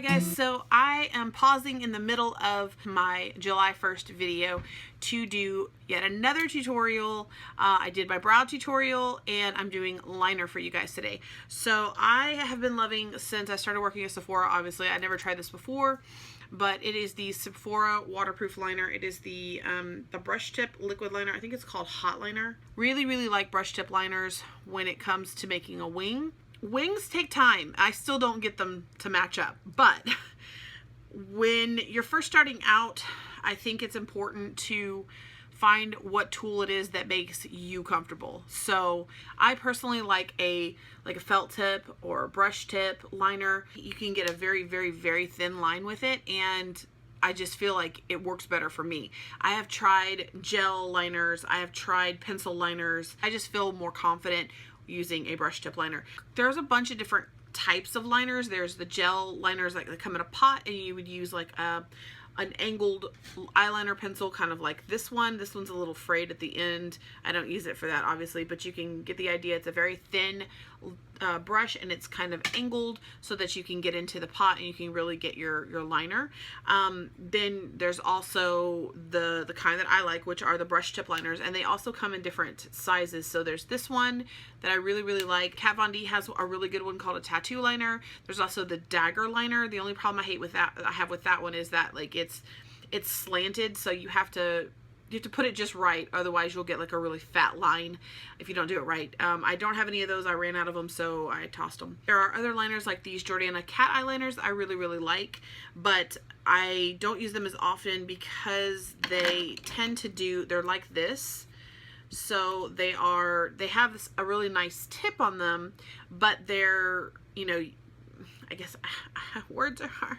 Alright guys, so I am pausing in the middle of my July 1st video to do yet another tutorial. I did my brow tutorial and I'm doing liner for you guys today. So I have been loving, since I started working at Sephora, obviously I never tried this before, but it is the Sephora waterproof liner. It is the brush tip liquid liner. I think it's called hot liner. Really like brush tip liners when it comes to making a wing. Wings take time. I still don't get them to match up, but when you're first starting out, I think it's important to find what tool it is that makes you comfortable. So I personally like a felt tip or a brush tip liner. You can get a very thin line with it, and I just feel like it works better for me. I have tried gel liners, I have tried pencil liners. I just feel more confident using a brush tip liner. There's a bunch of different types of liners. There's the gel liners that come in a pot, and you would use like an angled eyeliner pencil, kind of like this one. This one's a little frayed at the end. I don't use it for that, obviously, but you can get the idea. It's a very thin brush, and it's kind of angled so that you can get into the pot and you can really get your liner. Then there's also the kind that I like, which are the brush tip liners, and they also come in different sizes. So there's this one that I really like. Kat Von D has a really good one called a tattoo liner. There's also the dagger liner. The only problem I have with that one is that like it's slanted, so you have to put it just right, otherwise you'll get like a really fat line if you don't do it right. I don't have any of those. I ran out of them, so I tossed them. There are other liners like these Jordana cat eyeliners I really like, but I don't use them as often because they tend to they're like this. So they have a really nice tip on them, but they're, you know, I guess words are hard.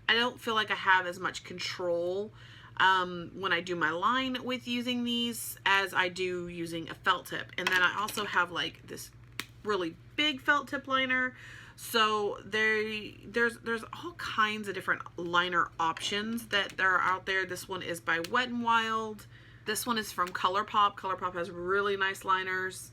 I don't feel like I have as much control when I do my line with using these as I do using a felt tip. And then I also have like this really big felt tip liner. So there's all kinds of different liner options that are out there. This one is by Wet n Wild. This one is from ColourPop. ColourPop has really nice liners.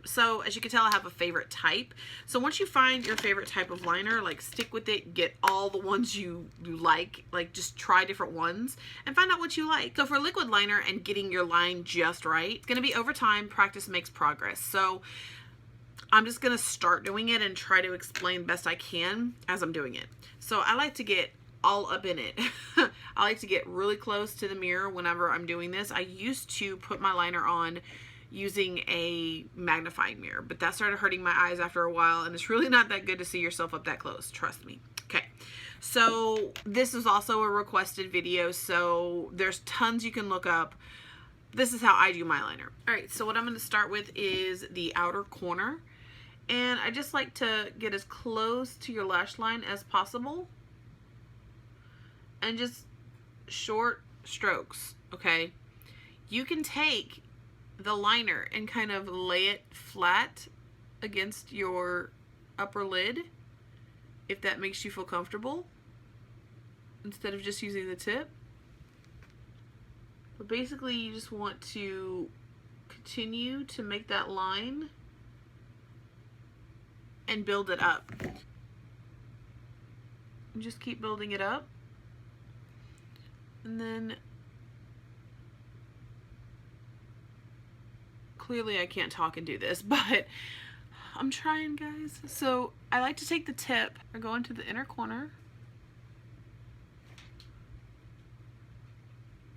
So as you can tell, I have a favorite type. So once you find your favorite type of liner, like stick with it, get all the ones you like just try different ones and find out what you like. So for liquid liner and getting your line just right, it's going to be over time. Practice makes progress. So I'm just going to start doing it and try to explain best I can as I'm doing it. So I like to get all up in it. I like to get really close to the mirror whenever I'm doing this. I used to put my liner on using a magnifying mirror, but that started hurting my eyes after a while, and it's really not that good to see yourself up that close, trust me. Okay, so this is also a requested video, so there's tons you can look up. This is how I do my liner. All right, so what I'm going to start with is the outer corner, and I just like to get as close to your lash line as possible, and just short strokes, okay? You can take the liner and kind of lay it flat against your upper lid if that makes you feel comfortable, instead of just using the tip. But basically you just want to continue to make that line and build it up. And just keep building it up. And then clearly I can't talk and do this, but I'm trying, guys. So I like to take the tip or go into the inner corner,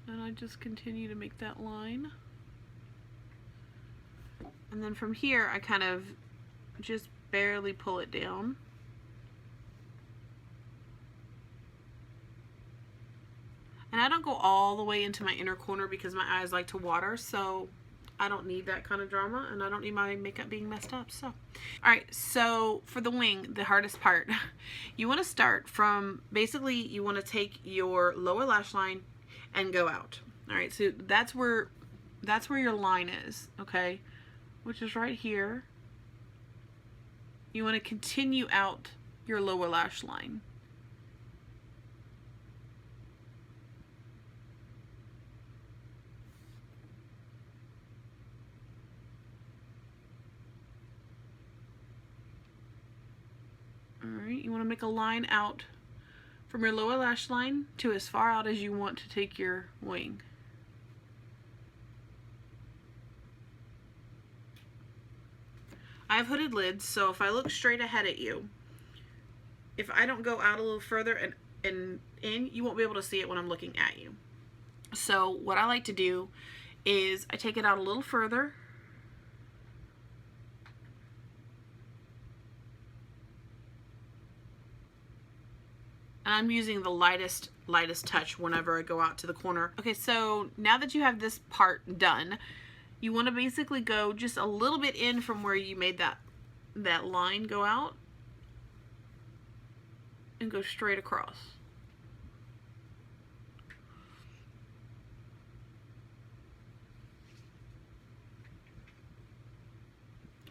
and I just continue to make that line. And then from here I kind of just barely pull it down. And I don't go all the way into my inner corner because my eyes like to water, so I don't need that kind of drama, and I don't need my makeup being messed up. So, all right, so for the wing, the hardest part, you want to start from, basically you want to take your lower lash line and go out. All right, so that's where your line is, okay, which is right here. You want to continue out your lower lash line. All right. Alright, you want to make a line out from your lower lash line to as far out as you want to take your wing. I have hooded lids, so if I look straight ahead at you, if I don't go out a little further and in, you won't be able to see it when I'm looking at you. So what I like to do is I take it out a little further. And I'm using the lightest touch whenever I go out to the corner. Okay, so now that you have this part done, you want to basically go just a little bit in from where you made that line go out and go straight across.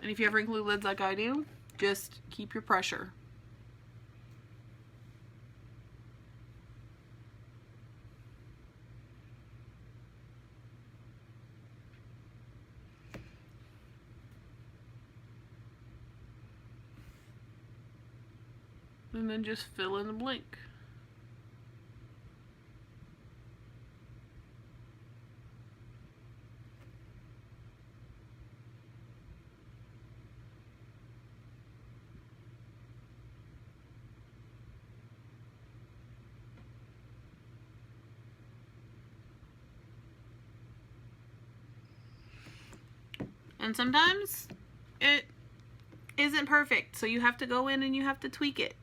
And if you have wrinkly lids like I do, just keep your pressure. And then just fill in the blank. And sometimes it isn't perfect, so you have to go in and you have to tweak it.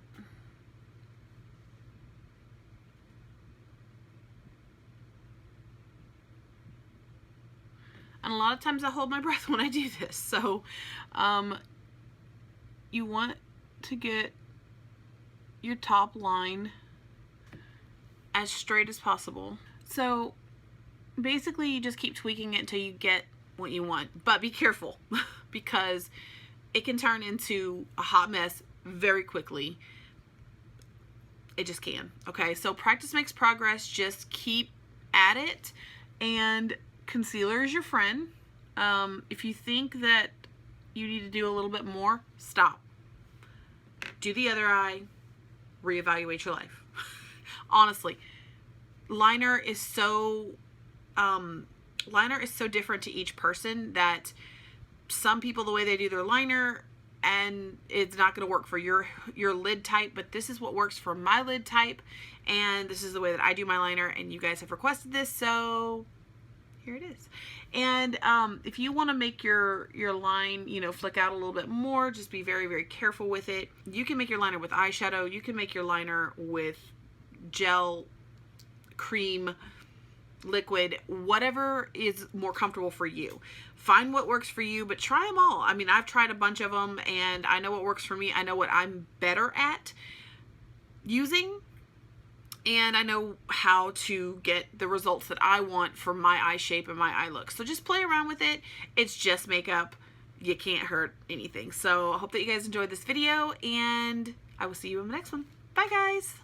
And a lot of times I hold my breath when I do this. So you want to get your top line as straight as possible. So basically you just keep tweaking it until you get what you want. But be careful because it can turn into a hot mess very quickly. It just can. Okay, so practice makes progress. Just keep at it, and concealer is your friend. If you think that you need to do a little bit more, stop. Do the other eye, reevaluate your life. Honestly, liner is so different to each person that some people, the way they do their liner, and it's not going to work for your lid type, but this is what works for my lid type, and this is the way that I do my liner, and you guys have requested this, so here it is. And if you want to make your line, you know, flick out a little bit more, just be very, very careful with it. You can make your liner with eyeshadow. You can make your liner with gel, cream, liquid, whatever is more comfortable for you. Find what works for you, but try them all. I mean, I've tried a bunch of them, and I know what works for me. I know what I'm better at using, and I know how to get the results that I want for my eye shape and my eye look. So just play around with it. It's just makeup. You can't hurt anything. So I hope that you guys enjoyed this video, and I will see you in the next one. Bye, guys.